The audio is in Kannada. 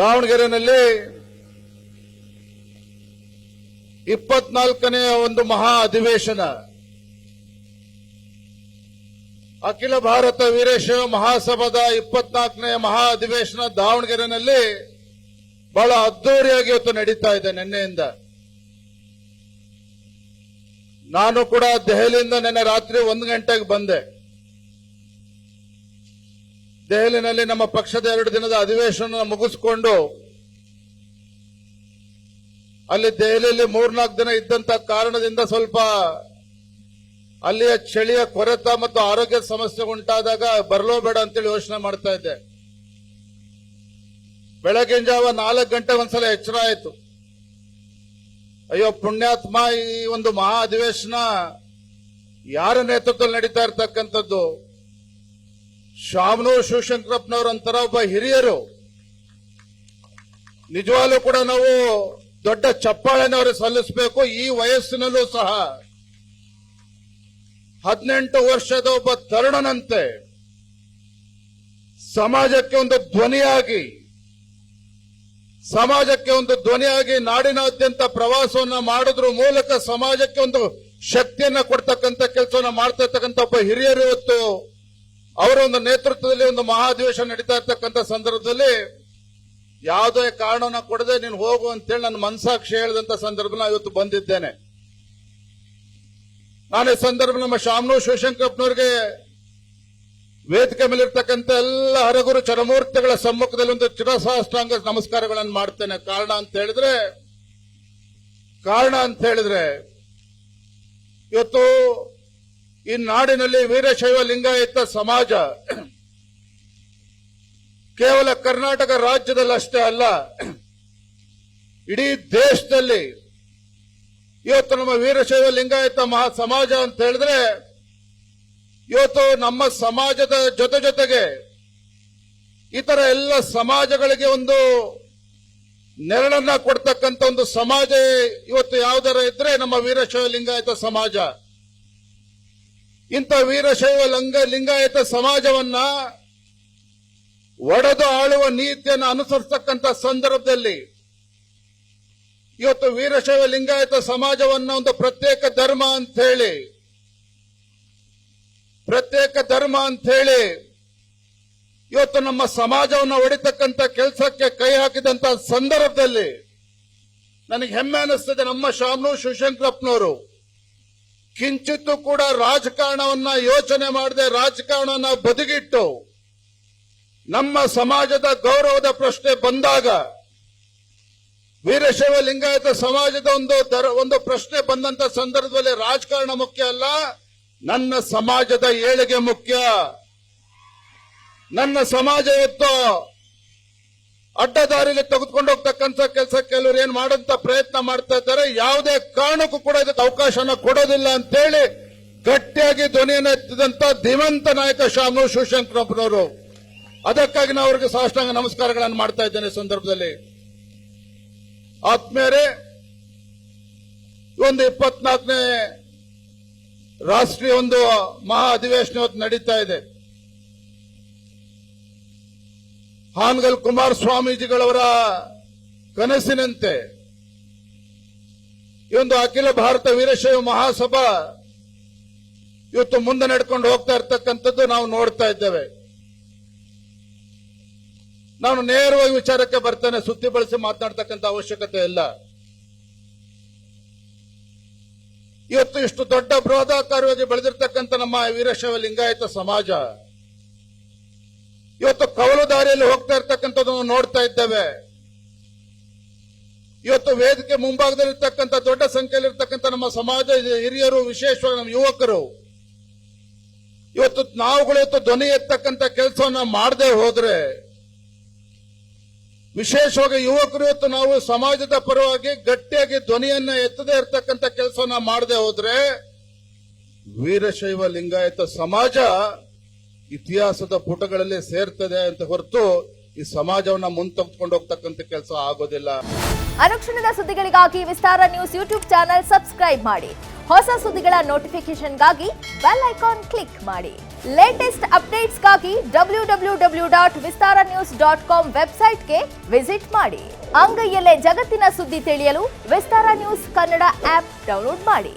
ದಾವಣಗೆರೆಯಲ್ಲಿ 24ನೇ ಒಂದು ಮಹಾ ಅಧಿವೇಶನ ಅಖಿಲ ಭಾರತ ವೀರಶೈವ ಮಹಾಸಭಾದ 24ನೇ ಮಹಾ ಅಧಿವೇಶನ ದಾವಣಗೆರೆಯಲ್ಲಿ ಬಹಳ ಅದ್ದೂರಿಯಾಗಿ ಇವತ್ತು ನಡೀತಾ ಇದೆ. ನಿನ್ನೆಯಿಂದ ನಾನು ಕೂಡ ದೆಹಲಿಯಿಂದ ನಿನ್ನೆ ರಾತ್ರಿ 1 ಗಂಟೆಗೆ ಬಂದೆ. ದೆಹಲಿನಲ್ಲಿ ನಮ್ಮ ಪಕ್ಷದ 2 ದಿನದ ಅಧಿವೇಶನ ಮುಗಿಸಿಕೊಂಡು ಅಲ್ಲಿ ದೆಹಲಿಯಲ್ಲಿ 3-4 ದಿನ ಇದ್ದಂತ ಕಾರಣದಿಂದ ಸ್ವಲ್ಪ ಅಲ್ಲಿಯ ಚಳಿಯ ಕೊರತೆ ಮತ್ತು ಆರೋಗ್ಯದ ಸಮಸ್ಯೆ ಉಂಟಾದಾಗ ಬರಲೋ ಬೇಡ ಅಂತೇಳಿ ಯೋಚನೆ ಮಾಡ್ತಾ ಇದ್ದೆ. ಬೆಳಗಿನ ಜಾವ 4 ಗಂಟೆ ಒಂದ್ಸಲ ಎಚ್ಚರ ಆಯಿತು. ಅಯ್ಯೋ ಪುಣ್ಯಾತ್ಮ, ಈ ಒಂದು ಮಹಾ ಅಧಿವೇಶನ ಯಾರ ನೇತೃತ್ವದಲ್ಲಿ ನಡೀತಾ ಇರ್ತಕ್ಕಂಥದ್ದು? ಶಾಮನೂರು ಶಿವಶಂಕರಪ್ಪನವರಂತರ ಒಬ್ಬ ಹಿರಿಯರು. ನಿಜವಾಗ್ಲೂ ಕೂಡ ನಾವು ದೊಡ್ಡ ಚಪ್ಪಾಳೆನವರು ಸಲ್ಲಿಸಬೇಕು. ಈ ವಯಸ್ಸಿನಲ್ಲೂ ಸಹ 18 ವರ್ಷದ ಒಬ್ಬ ತರುಣನಂತೆ ಸಮಾಜಕ್ಕೆ ಒಂದು ಧ್ವನಿಯಾಗಿ ನಾಡಿನಾದ್ಯಂತ ಪ್ರವಾಸವನ್ನ ಮಾಡೋದ್ರ ಮೂಲಕ ಸಮಾಜಕ್ಕೆ ಒಂದು ಶಕ್ತಿಯನ್ನ ಕೊಡ್ತಕ್ಕಂಥ ಕೆಲಸವನ್ನ ಮಾಡ್ತಾ ಇರ್ತಕ್ಕಂಥ ಒಬ್ಬ ಹಿರಿಯರು ಇವತ್ತು ಅವರ ಒಂದು ನೇತೃತ್ವದಲ್ಲಿ ಒಂದು ಮಹಾ ಅಧಿವೇಶನ ನಡೀತಾ ಇರ್ತಕ್ಕಂಥ ಸಂದರ್ಭದಲ್ಲಿ ಯಾವುದೇ ಕಾರಣವನ್ನ ಕೊಡದೆ ನೀನು ಹೋಗು ಅಂತೇಳಿ ನನ್ನ ಮನಸಾಕ್ಷಿ ಹೇಳಿದಂತ ಸಂದರ್ಭದಲ್ಲಿ ಇವತ್ತು ಬಂದಿದ್ದೇನೆ. ನಾನು ಈ ಸಂದರ್ಭ ನಮ್ಮ ಶಾಮನೂರು ಶಿವಶಂಕರಪ್ಪನವರಿಗೆ ವೇದಿಕೆ ಮೇಲಿರ್ತಕ್ಕಂಥ ಎಲ್ಲ ಹರಗುರು ಚರಮೂರ್ತಿಗಳ ಸಮ್ಮುಖದಲ್ಲಿ ಒಂದು ಚಿರಸಾಷ್ಟಾಂಗ ನಮಸ್ಕಾರಗಳನ್ನು ಮಾಡ್ತೇನೆ. ಕಾರಣ ಅಂತ ಹೇಳಿದ್ರೆ ಇವತ್ತು ಈ ನಾಡಿನಲ್ಲಿ ವೀರಶೈವ ಲಿಂಗಾಯತ ಸಮಾಜ ಕೇವಲ ಕರ್ನಾಟಕ ರಾಜ್ಯದಲ್ಲಿ ಅಷ್ಟೇ ಅಲ್ಲ, ಇಡೀ ದೇಶದಲ್ಲಿ ಇವತ್ತು ನಮ್ಮ ವೀರಶೈವ ಲಿಂಗಾಯತ ಸಮಾಜ ಅಂತ ಹೇಳಿದ್ರೆ ಇವತ್ತು ನಮ್ಮ ಸಮಾಜದ ಜೊತೆಗೆ ಇತರ ಎಲ್ಲ ಸಮಾಜಗಳಿಗೆ ಒಂದು ನೆರಳನ್ನ ಕೊಡ್ತಕ್ಕಂಥ ಒಂದು ಸಮಾಜ ಇವತ್ತು ಯಾವುದರ ಇದ್ರೆ ನಮ್ಮ ವೀರಶೈವ ಲಿಂಗಾಯತ ಸಮಾಜ. ಇಂಥ ವೀರಶೈವ ಲಿಂಗಾಯತ ಸಮಾಜವನ್ನ ಒಡೆದು ಆಳುವ ನೀತಿಯನ್ನು ಅನುಸರಿಸತಕ್ಕಂಥ ಸಂದರ್ಭದಲ್ಲಿ ಇವತ್ತು ವೀರಶೈವ ಲಿಂಗಾಯತ ಸಮಾಜವನ್ನ ಒಂದು ಪ್ರತ್ಯೇಕ ಧರ್ಮ ಅಂತ ಹೇಳಿ ಇವತ್ತು ನಮ್ಮ ಸಮಾಜವನ್ನು ಹೊಡಿತಕ್ಕಂಥ ಕೆಲಸಕ್ಕೆ ಕೈ ಹಾಕಿದಂತ ಸಂದರ್ಭದಲ್ಲಿ ನನಗೆ ಹೆಮ್ಮೆ ಅನಿಸ್ತದೆ. ನಮ್ಮ ಶಾಮನೂರು ಶಿವಶಂಕರಪ್ಪನವರು ಕಿಂಚಿತ್ತೂ ಕೂಡ ರಾಜಕಾರಣವನ್ನ ಯೋಚನೆ ಮಾಡದೆ ರಾಜಕಾರಣವನ್ನ ಬದಿಗಿಟ್ಟು ನಮ್ಮ ಸಮಾಜದ ಗೌರವದ ಪ್ರಶ್ನೆ ಬಂದಾಗ ವೀರಶೈವ ಲಿಂಗಾಯತ ಸಮಾಜದ ಒಂದು ಪ್ರಶ್ನೆ ಬಂದಂತ ಸಂದರ್ಭದಲ್ಲಿ ರಾಜಕಾರಣ ಮುಖ್ಯ ಅಲ್ಲ, ನನ್ನ ಸಮಾಜದ ಏಳಿಗೆ ಮುಖ್ಯ. ನನ್ನ ಸಮಾಜ ಇವತ್ತು ಅಡ್ಡದಾರಿಯಲ್ಲಿ ತೆಗೆದುಕೊಂಡು ಹೋಗ್ತಕ್ಕಂಥ ಕೆಲಸ ಕೆಲವರು ಏನ್ ಮಾಡೋಂತ ಪ್ರಯತ್ನ ಮಾಡ್ತಾ ಇದ್ದಾರೆ. ಯಾವುದೇ ಕಾರಣಕ್ಕೂ ಕೂಡ ಇದಕ್ಕೆ ಅವಕಾಶನ ಕೊಡೋದಿಲ್ಲ ಅಂತೇಳಿ ಗಟ್ಟಿಯಾಗಿ ಧ್ವನಿಯನ್ನು ಎತ್ತಿದಂತ ಧೀಮಂತ ನಾಯಕ ಶಾಮನೂರು ಶಿವಶಂಕರಪ್ಪನವರು. ಅದಕ್ಕಾಗಿ ನಾವು ಅವರಿಗೆ ಸಾಷ್ಟಾಂಗ ನಮಸ್ಕಾರಗಳನ್ನು ಮಾಡ್ತಾ ಇದ್ದೇನೆ. ಸಂದರ್ಭದಲ್ಲಿ ಆತ್ಮೀಯರೇ, ಒಂದು 24ನೇ ರಾಷ್ಟ್ರೀಯ ಒಂದು ಮಹಾ ಅಧಿವೇಶನ ಇವತ್ತು ನಡೀತಾ ಇದೆ. ಹಾನಗಲ್ ಕುಮಾರಸ್ವಾಮೀಜಿಗಳವರ ಕನಸಿನಂತೆ ಈ ಒಂದು ಅಖಿಲ ಭಾರತ ವೀರಶೈವ ಮಹಾಸಭಾ ಇವತ್ತು ಮುಂದೆ ನಡ್ಕೊಂಡು ಹೋಗ್ತಾ ಇರ್ತಕ್ಕಂಥದ್ದು ನಾವು ನೋಡ್ತಾ ಇದ್ದೇವೆ. ನಾನು ನೇರವಾಗಿ ವಿಚಾರಕ್ಕೆ ಬರ್ತೇನೆ, ಸುತ್ತಿ ಬಳಸಿ ಮಾತನಾಡ್ತಕ್ಕಂಥ ಅವಶ್ಯಕತೆ ಇಲ್ಲ. ಇವತ್ತು ಇಷ್ಟು ದೊಡ್ಡ ಬೃಹದಾಕಾರವಾಗಿ ಬೆಳೆದಿರ್ತಕ್ಕಂಥ ನಮ್ಮ ವೀರಶೈವ ಲಿಂಗಾಯತ ಸಮಾಜ ಇವತ್ತು ಕವಲು ದಾರಿಯಲ್ಲಿ ಹೋಗ್ತಾ ಇರ್ತಕ್ಕಂಥದ್ದನ್ನು ನೋಡ್ತಾ ಇದ್ದೇವೆ. ಇವತ್ತು ವೇದಿಕೆ ಮುಂಭಾಗದಲ್ಲಿರ್ತಕ್ಕಂಥ ದೊಡ್ಡ ಸಂಖ್ಯೆಯಲ್ಲಿರ್ತಕ್ಕಂಥ ನಮ್ಮ ಸಮಾಜ ಹಿರಿಯರು, ವಿಶೇಷವಾಗಿ ನಮ್ಮ ಯುವಕರು ಇವತ್ತು ನಾವುಗಳು ಧ್ವನಿ ಎತ್ತಕ್ಕಂಥ ಕೆಲಸವನ್ನ ಮಾಡದೆ ಹೋದ್ರೆ, ವಿಶೇಷವಾಗಿ ಯುವಕರು ಇವತ್ತು ನಾವು ಸಮಾಜದ ಪರವಾಗಿ ಗಟ್ಟಿಯಾಗಿ ಧ್ವನಿಯನ್ನ ಎತ್ತದೇ ಇರತಕ್ಕಂಥ ಕೆಲಸವನ್ನ ಮಾಡದೆ ಹೋದ್ರೆ ವೀರಶೈವ ಲಿಂಗಾಯತ ಸಮಾಜ ಇತಿಹಾಸದ ಪುಟಗಳಲ್ಲಿ ಸೇರ್ತದೆ ಅಂತ ಹೊರತು ಈ ಸಮಾಜವನ್ನ ಮುಂತೆಗೆದುಕೊಂಡು ಹೋಗ್ತಕ್ಕಂಥ ಕೆಲಸ ಆಗೋದಿಲ್ಲ. ಅನುಕ್ಷಣದ ಸುದ್ದಿಗಳಿಗಾಗಿ ವಿಸ್ತಾರ ನ್ಯೂಸ್ ಯೂಟ್ಯೂಬ್ ಚಾನೆಲ್ ಸಬ್ಸ್ಕ್ರೈಬ್ ಮಾಡಿ. ಹೊಸ ಸುದ್ದಿಗಳ ನೋಟಿಫಿಕೇಶನ್ಗಾಗಿ ಬೆಲ್ ಐಕಾನ್ ಕ್ಲಿಕ್ ಮಾಡಿ. ಲೇಟೆಸ್ಟ್ ಅಪ್ಡೇಟ್ಸ್ಗಾಗಿ www.vistaranews.com ವೆಬ್ಸೈಟ್ಗೆ ವಿಸಿಟ್ ಮಾಡಿ. ಅಂಗೈಯಲ್ಲೇ ಜಗತ್ತಿನ ಸುದ್ದಿ ತಿಳಿಯಲು ವಿಸ್ತಾರ ನ್ಯೂಸ್ ಕನ್ನಡ ಆಪ್ ಡೌನ್ಲೋಡ್ ಮಾಡಿ.